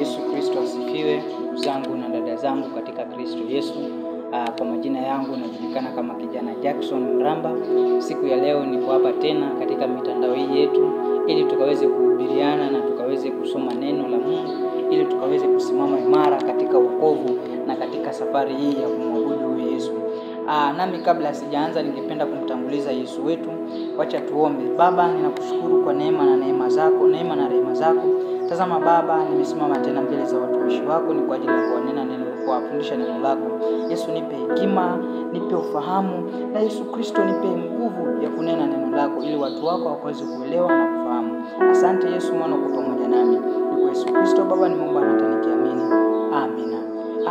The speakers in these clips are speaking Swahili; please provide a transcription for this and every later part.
Yesu Kristo asifiwe, ndugu zangu na dada zangu katika Kristo Yesu. Kwa majina yangu najulikana kama kijana Jackson Mramba. Siku ya leo niko hapa tena katika mitandao hii yetu ili tukaweze kuhubiriana na tukaweze kusoma neno la Mungu ili tukaweze kusimama imara katika wokovu na katika safari hii ya kumwabudu Yesu. Nami kabla sijaanza ningependa kumtanguliza Yesu wetu. Wacha tuombe. Baba, ninakushukuru kwa neema na rehema zako. Tazama Baba, nimesimama tena mbele za watumishi wako ni kwa ajili ya kuwanena neno, kuwafundisha neno lako. Yesu, nipe hekima, nipe ufahamu, na Yesu Kristo nipe nguvu ya kunena neno lako ili watu wako waweze kuelewa na kufahamu. Asante Yesu, maana uko pamoja nami. Ni kwa Yesu Kristo Baba nimeomba na nikiamini. Amina.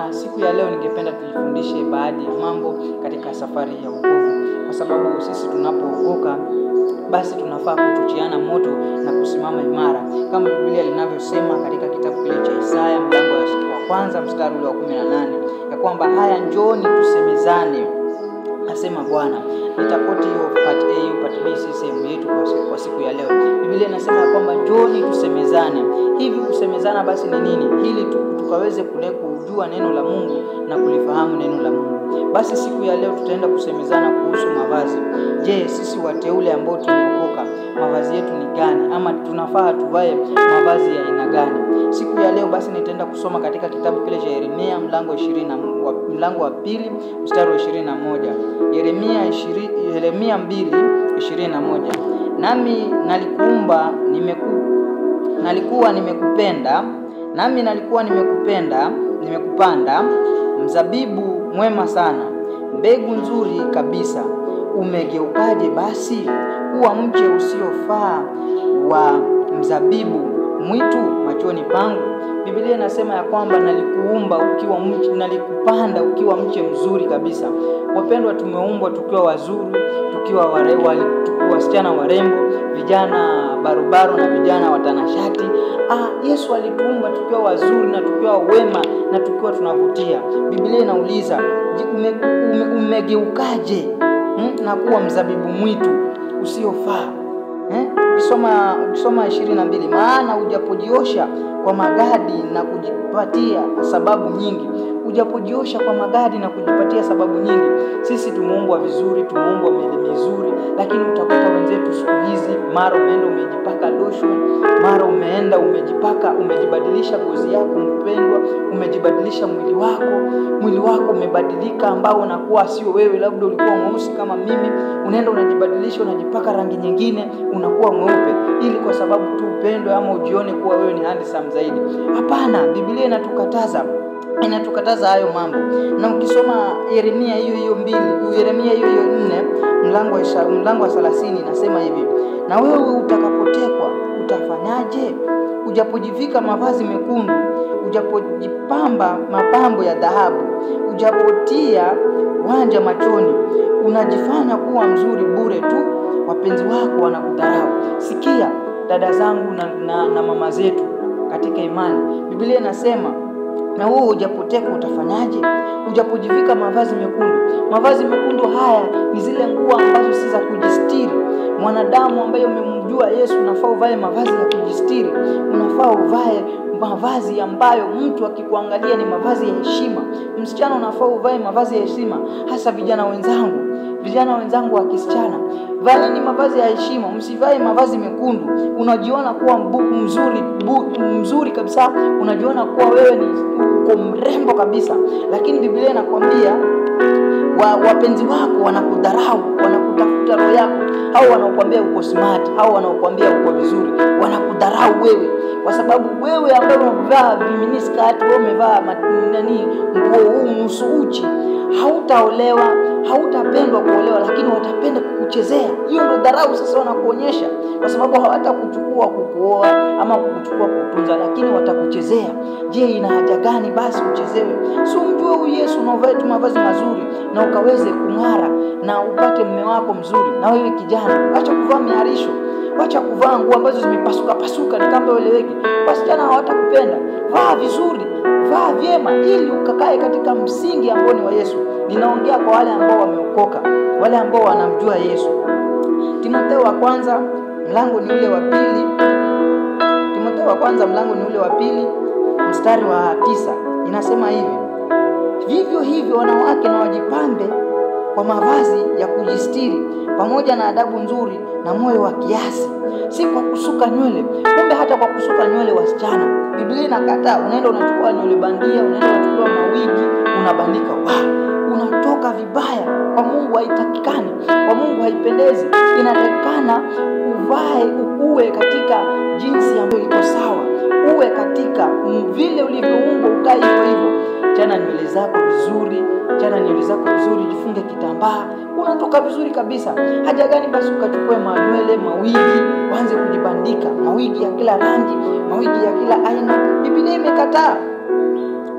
Siku ya leo ningependa tujifundishe baadhi ya mambo katika safari ya wokovu, kwa sababu sisi tunapookoka basi tunafaa kuchocheana moto na kusimama imara, kama Biblia linavyosema katika kitabu kile cha Isaya mlango wa kwanza mstari wa 18 ya kwamba haya njooni tusemezane, asema Bwana. Nitapoti hiyo part A part B sehemu yetu kwa siku ya leo. Biblia inasema kwamba njooni tusemezane. Hivi kusemezana basi ni nini? Ili tukaweze kujua neno la Mungu na kulifahamu neno la Mungu. Basi siku ya leo tutaenda kusemezana kuhusu mavazi. Je, sisi wateule ambao tumeokoka, mavazi yetu ni gani, ama tunafaa tuvae mavazi ya aina gani? Siku ya leo basi nitaenda kusoma katika kitabu kile cha Yeremia mlango wa pili mstari wa 21. Yeremia 2:21. Nami nalikuwa nimekupenda, nimekupanda mzabibu mwema sana, mbegu nzuri kabisa. Umegeukaje basi kuwa mche usiofaa wa mzabibu mwitu machoni pangu? Biblia inasema ya kwamba nalikupanda ukiwa mche mzuri kabisa. Wapendwa, tumeumbwa tukiwa wazuri, tukiwa wasichana warembo, vijana barobaro na vijana watanashati. Yesu alituumba tukiwa wazuri na tukiwa wema na tukiwa tunavutia. Biblia inauliza, umegeukaje na kuwa mzabibu mwitu usiofaa? Ukisoma 22, maana ujapojiosha kwa magadi na kujipatia sababu nyingi. Ujapojiosha kwa magadi na kujipatia sababu nyingi. Sisi tumeumbwa vizuri, tumeumbwa miili mizuri, lakini utakuta wenzetu siku hizi mara umeenda umejipaka lotion, mara umeenda umejibadilisha ngozi yako mpendwa, umejibadilisha mwili wako umebadilika, ambao unakuwa sio wewe. Labda ulikuwa mweusi kama mimi, unaenda unajibadilisha, unajipaka rangi nyingine, unakuwa mweupe, ili kwa sababu tu upendo ama ujione kuwa wewe ni handsome zaidi. Hapana, Biblia inatukataza hayo mambo. Na ukisoma Yeremia hiyo 4 mlango wa 30 inasema hivi, na wewe utakapotekwa utafanyaje? Ujapojivika mavazi mekundu, ujapojipamba mapambo ya dhahabu, ujapotia wanja machoni, unajifanya kuwa mzuri bure tu, wapenzi wako wanakudharau. Sikia dada zangu na mama zetu katika imani, Biblia inasema na wewe ujapotekwa utafanyaje? Ujapojivika mavazi mekundu. Mavazi mekundu haya ni zile nguo ambazo si za kujistiri. Mwanadamu ambaye umemjua Yesu unafaa uvae mavazi ya kujistiri. Unafaa uvae mavazi ambayo mtu akikuangalia ni mavazi ya heshima. Msichana unafaa uvae mavazi ya heshima, hasa vijana wenzangu wa kisichana. Vaeni mavazi ya heshima, msivae mavazi mekundu. Unajiona kuwa mzuri kabisa, unajiona kuwa wewe ni uko mrembo kabisa, lakini Biblia inakwambia wapenzi wako wanakudharau, wanakutafuta roho yako. Hao wanaokuambia uko smart, hao wanaokuambia uko vizuri, wanakudharau wewe, kwa sababu wewe ambaye umevaa miniskirt, wewe umevaa nguo nusu uchi, hautaolewa, hautapendwa kuolewa, lakini watapenda kukuchezea. Hiyo ndio dharau sasa wanakuonyesha, kwa sababu hawatakuchukua kukuoa ama kukuchukua kutunza, lakini watakuchezea. Je, ina haja gani basi uchezewe? So mjue huyu Yesu na uvae tu mavazi mazuri na ukaweze kung'ara na upate mume wako mzuri. Na wewe kijana, acha kuvaa miharisho, acha kuvaa nguo ambazo zimepasuka ni kama eleweki. Wasichana hawatakupenda. Vaa vizuri, vaa vyema, ili ukakae katika msingi ambao ni wa Yesu. Ninaongea kwa wale ambao wameokoka, wale ambao wanamjua Yesu. Timotheo wa kwanza mlango ni ule wa pili mstari wa 9 inasema hivi: vivyo hivyo wanawake na wajipambe kwa mavazi ya kujistiri pamoja na adabu nzuri na moyo wa kiasi, si kwa kusuka nywele. Kumbe hata kwa kusuka nywele wasichana, Biblia inakataa. Unaenda unachukua nywele bandia, unaenda unachukua mawigi unabandika, unatoka vibaya. Kwa Mungu haitakikani, kwa Mungu haipendezi. Inatakikana uvae, uwe katika jinsi ambayo iko sawa, uwe katika vile ulivyoumbwa, ukae hivyo hivyo. Chana nywele zako vizuri, chana nywele zako vizuri, jifunge kitambaa, unatoka vizuri kabisa. Haja gani basi ukachukue manywele mawigi uanze kujibandika, mawigi ya kila rangi, mawigi ya kila aina? Biblia imekataa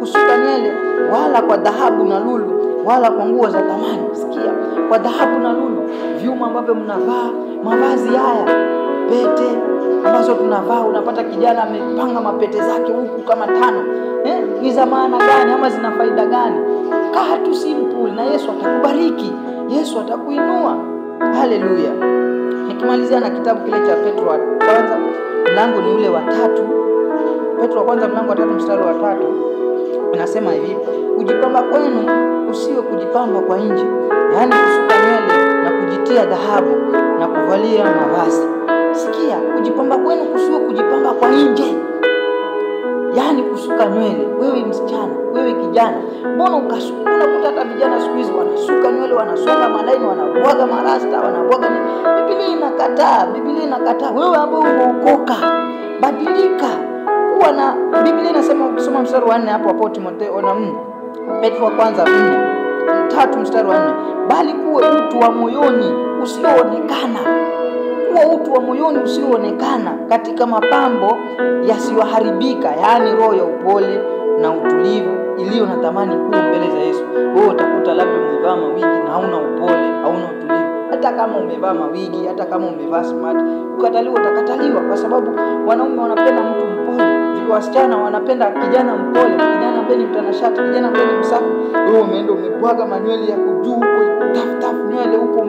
kusuka nywele, wala kwa dhahabu na lulu, wala kwa nguo za thamani. Sikia, kwa dhahabu na lulu, vyuma ambavyo mnavaa, mavazi haya, pete ambazo tunavaa. Unapata kijana amepanga mapete zake huku kama 5. Ni za maana gani ama zina faida gani? Kaa tu simple na Yesu atakubariki, Yesu atakuinua. Haleluya. Nikimalizia na kitabu kile cha Petro wa kwanza, mlango ni ule wa 3. Petro wa kwanza mlango wa 3 mstari wa 3 inasema hivi: kujipamba kwenu usiwe kujipamba kwa nje, yaani kusuka nywele na kujitia dhahabu na kuvalia mavazi. Sikia, kujipamba kwenu kusiwe kujipamba kwa nje, yaani kusuka nywele. Wewe msichana, wewe kijana, mbona ukasuka? Unakuta hata vijana siku hizi wanasuka nywele, wanasonga malaini, wanabwaga marasta, wanabwaga nini. Biblia inakataa, Biblia inakataa. Wewe ambao umeokoka, badilika. Kuwa na Biblia inasema, ukisoma mstari wa 4 hapo Timotheo na Petro wa kwanza 3 mstari wa 4, bali kuwe utu wa moyoni usioonekana. Kuwa utu wa moyoni usioonekana katika mapambo yasiyoharibika, yaani roho ya upole na utulivu iliyo na thamani kuu mbele za Yesu. Wewe utakuta labda umevaa mawigi na hauna upole, hauna utulivu. Hata kama umevaa mawigi, hata kama umevaa smart, ukataliwa, utakataliwa, kwa sababu wanaume wanapenda mtu mpole, wasichana wanapenda kijana mpole, kijana ambaye ni mtanashati, kijana ambaye ni msafi. Wewe umeenda umebwaga manywele ya kujuu huko, taf nywele huko,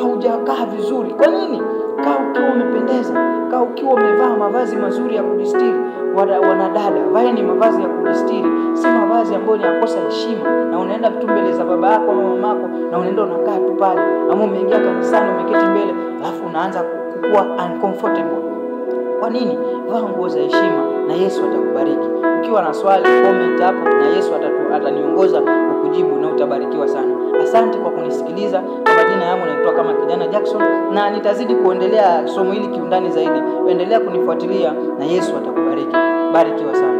haujakaa vizuri. Kwa nini? Kaa ukiwa umependeza, kaa ukiwa umevaa mavazi mazuri ya kujistiri. Wanadada, vaeni mavazi ya kujistiri, si mavazi ambayo ni yakosa heshima, na unaenda tu mbele za baba yako au mama yako, na unaenda unakaa tu pale, ama umeingia kanisani umeketi mbele, alafu unaanza kukua uncomfortable. Kwa nini? Vaa nguo za heshima na Yesu atakubariki. Ukiwa na swali, comment hapo na Yesu ataniongoza kukujibu na utabarikiwa sana. Asante kwa kunisikiliza. Kwa majina yangu naitwa kama Kijana Jackson, na nitazidi kuendelea somo hili kiundani zaidi. Endelea kunifuatilia na Yesu atakubariki. Barikiwa sana.